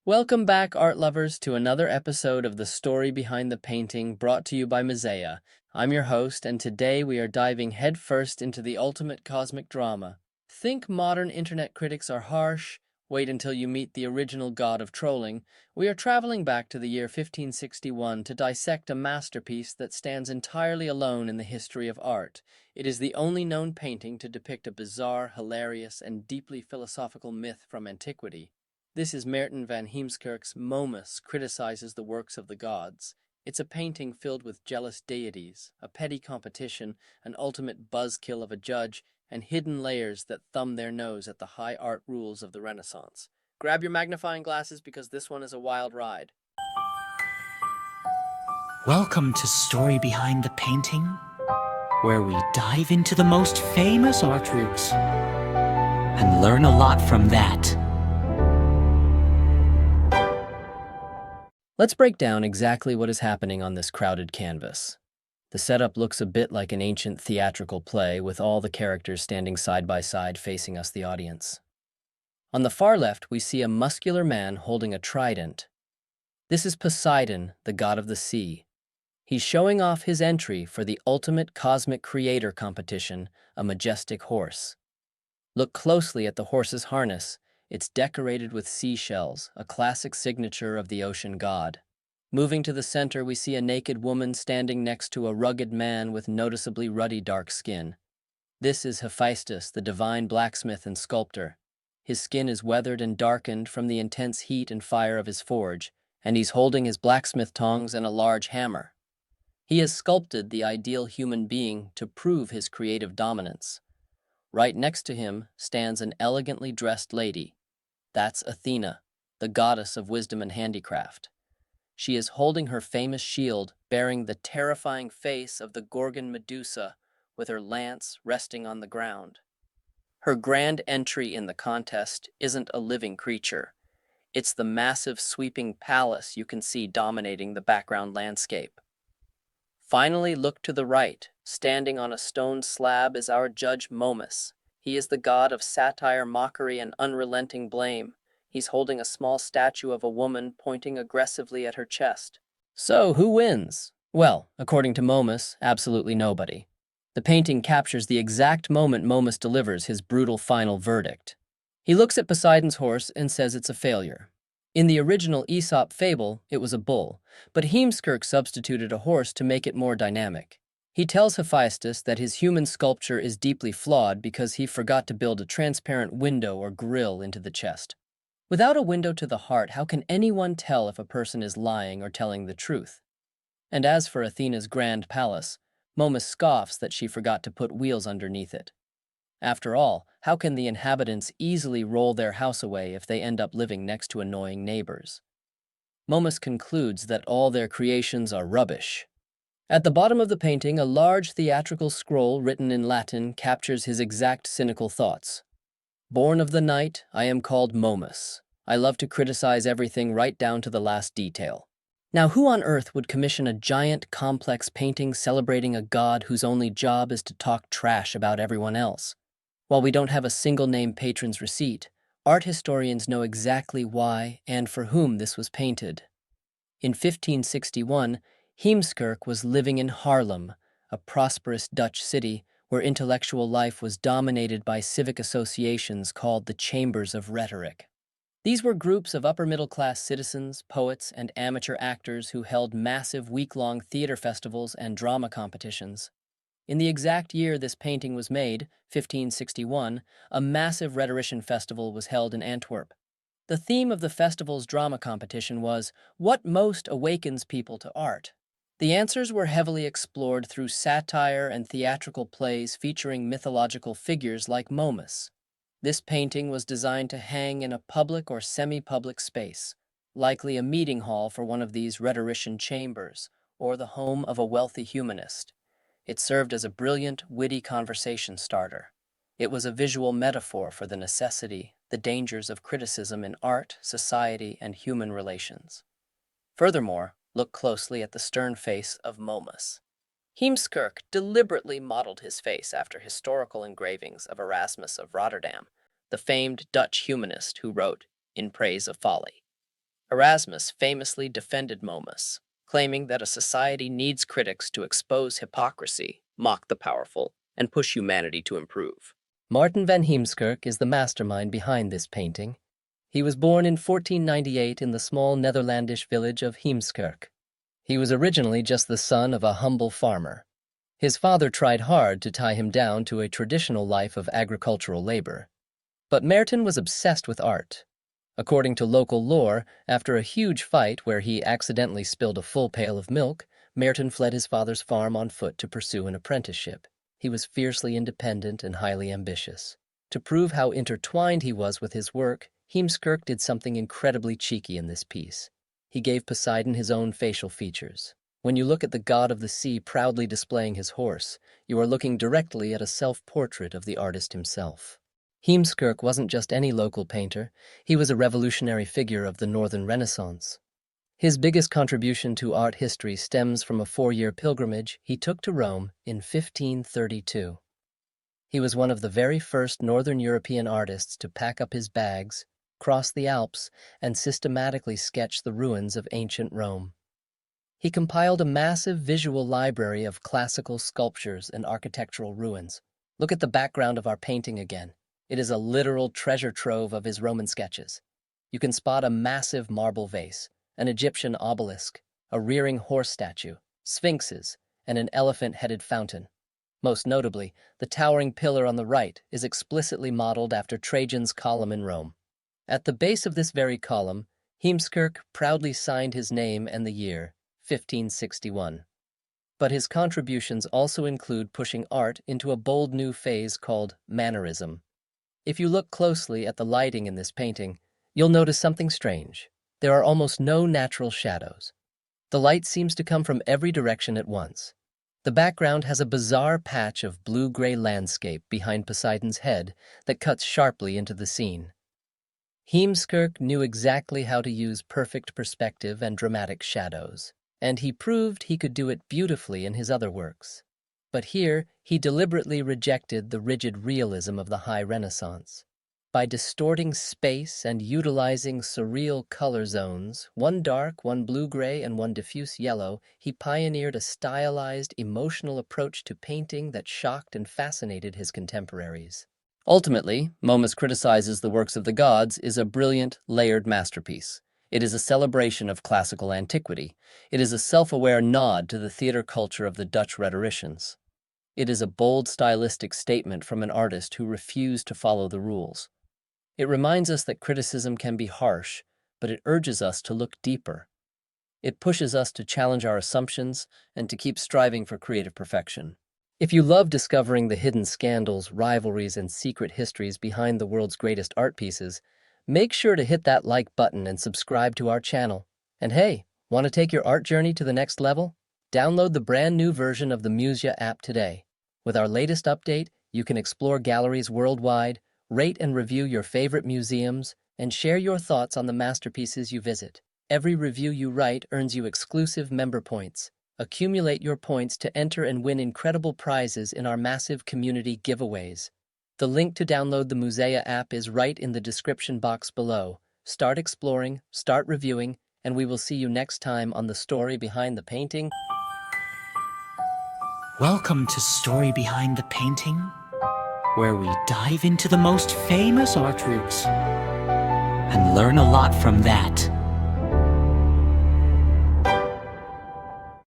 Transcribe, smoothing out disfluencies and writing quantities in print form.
Welcome back, art lovers, to another episode of The Story Behind the Painting brought to you by Muzea. I'm your host, and today we are diving headfirst into the ultimate cosmic drama. Think modern internet critics are harsh? Wait until you meet the original god of trolling. We are traveling back to the year 1561 to dissect a masterpiece that stands entirely alone in the history of art. It is the only known painting to depict a bizarre, hilarious, and deeply philosophical myth from antiquity. This is Maerten van Heemskerck's Momus criticizes the works of the gods. It's a painting filled with jealous deities, a petty competition, an ultimate buzzkill of a judge, and hidden layers that thumb their nose at the high art rules of the Renaissance. Grab your magnifying glasses because this one is a wild ride. Welcome to Story Behind the Painting, where we dive into the most famous art routes and learn a lot from that. Let's break down exactly what is happening on this crowded canvas. The setup looks a bit like an ancient theatrical play with all the characters standing side by side facing us, the audience. On the far left, we see a muscular man holding a trident. This is Poseidon, the god of the sea. He's showing off his entry for the ultimate cosmic creator competition, a majestic horse. Look closely at the horse's harness. It's decorated with seashells, a classic signature of the ocean god. Moving to the center, we see a naked woman standing next to a rugged man with noticeably ruddy dark skin. This is Hephaestus, the divine blacksmith and sculptor. His skin is weathered and darkened from the intense heat and fire of his forge, and he's holding his blacksmith tongs and a large hammer. He has sculpted the ideal human being to prove his creative dominance. Right next to him stands an elegantly dressed lady. That's Athena, the goddess of wisdom and handicraft. She is holding her famous shield, bearing the terrifying face of the Gorgon Medusa, with her lance resting on the ground. Her grand entry in the contest isn't a living creature. It's the massive sweeping palace you can see dominating the background landscape. Finally, look to the right. Standing on a stone slab is our judge Momus. He is the god of satire, mockery, and unrelenting blame. He's holding a small statue of a woman pointing aggressively at her chest. So, who wins? Well, according to Momus, absolutely nobody. The painting captures the exact moment Momus delivers his brutal final verdict. He looks at Poseidon's horse and says it's a failure. In the original Aesop fable, it was a bull, but Heemskerck substituted a horse to make it more dynamic. He tells Hephaestus that his human sculpture is deeply flawed because he forgot to build a transparent window or grille into the chest. Without a window to the heart, how can anyone tell if a person is lying or telling the truth? And as for Athena's grand palace, Momus scoffs that she forgot to put wheels underneath it. After all, how can the inhabitants easily roll their house away if they end up living next to annoying neighbors? Momus concludes that all their creations are rubbish. At the bottom of the painting, a large theatrical scroll written in Latin captures his exact cynical thoughts. Born of the night, I am called Momus. I love to criticize everything right down to the last detail. Now, who on earth would commission a giant, complex painting celebrating a god whose only job is to talk trash about everyone else? While we don't have a single name patron's receipt, art historians know exactly why and for whom this was painted. In 1561, Heemskerck was living in Haarlem, a prosperous Dutch city where intellectual life was dominated by civic associations called the Chambers of Rhetoric. These were groups of upper-middle-class citizens, poets, and amateur actors who held massive week-long theater festivals and drama competitions. In the exact year this painting was made, 1561, a massive rhetorician festival was held in Antwerp. The theme of the festival's drama competition was, "What most awakens people to art?" The answers were heavily explored through satire and theatrical plays featuring mythological figures like Momus. This painting was designed to hang in a public or semi-public space, likely a meeting hall for one of these rhetorician chambers, or the home of a wealthy humanist. It served as a brilliant, witty conversation starter. It was a visual metaphor for the necessity, the dangers of criticism in art, society, and human relations. Furthermore, look closely at the stern face of Momus. Heemskerck deliberately modeled his face after historical engravings of Erasmus of Rotterdam, the famed Dutch humanist who wrote In Praise of Folly. Erasmus famously defended Momus, claiming that a society needs critics to expose hypocrisy, mock the powerful, and push humanity to improve. Maerten van Heemskerck is the mastermind behind this painting. He was born in 1498 in the small Netherlandish village of Heemskerck. He was originally just the son of a humble farmer. His father tried hard to tie him down to a traditional life of agricultural labor. But Maerten was obsessed with art. According to local lore, after a huge fight where he accidentally spilled a full pail of milk, Maerten fled his father's farm on foot to pursue an apprenticeship. He was fiercely independent and highly ambitious. To prove how intertwined he was with his work, Heemskerck did something incredibly cheeky in this piece. He gave Poseidon his own facial features. When you look at the god of the sea proudly displaying his horse, you are looking directly at a self-portrait of the artist himself. Heemskerck wasn't just any local painter, he was a revolutionary figure of the Northern Renaissance. His biggest contribution to art history stems from a 4-year pilgrimage he took to Rome in 1532. He was one of the very first Northern European artists to pack up his bags, cross the Alps, and systematically sketch the ruins of ancient Rome. He compiled a massive visual library of classical sculptures and architectural ruins. Look at the background of our painting again. It is a literal treasure trove of his Roman sketches. You can spot a massive marble vase, an Egyptian obelisk, a rearing horse statue, sphinxes, and an elephant-headed fountain. Most notably, the towering pillar on the right is explicitly modeled after Trajan's column in Rome. At the base of this very column, Heemskerck proudly signed his name and the year, 1561. But his contributions also include pushing art into a bold new phase called mannerism. If you look closely at the lighting in this painting, you'll notice something strange. There are almost no natural shadows. The light seems to come from every direction at once. The background has a bizarre patch of blue-gray landscape behind Poseidon's head that cuts sharply into the scene. Heemskerck knew exactly how to use perfect perspective and dramatic shadows, and he proved he could do it beautifully in his other works. But here, he deliberately rejected the rigid realism of the High Renaissance. By distorting space and utilizing surreal color zones, one dark, one blue-gray, and one diffuse yellow, he pioneered a stylized, emotional approach to painting that shocked and fascinated his contemporaries. Ultimately, Momus criticizes the works of the gods is a brilliant, layered masterpiece. It is a celebration of classical antiquity. It is a self-aware nod to the theater culture of the Dutch rhetoricians. It is a bold stylistic statement from an artist who refused to follow the rules. It reminds us that criticism can be harsh, but it urges us to look deeper. It pushes us to challenge our assumptions and to keep striving for creative perfection. If you love discovering the hidden scandals, rivalries, and secret histories behind the world's greatest art pieces, make sure to hit that like button and subscribe to our channel. And hey, want to take your art journey to the next level? Download the brand new version of the Muzea app today. With our latest update, you can explore galleries worldwide, rate and review your favorite museums, and share your thoughts on the masterpieces you visit. Every review you write earns you exclusive member points. Accumulate your points to enter and win incredible prizes in our massive community giveaways. The link to download the Muzea app is right in the description box below. Start exploring, start reviewing, and we will see you next time on the story behind the painting. Welcome to Story Behind the Painting, where we dive into the most famous art routes and learn a lot from that.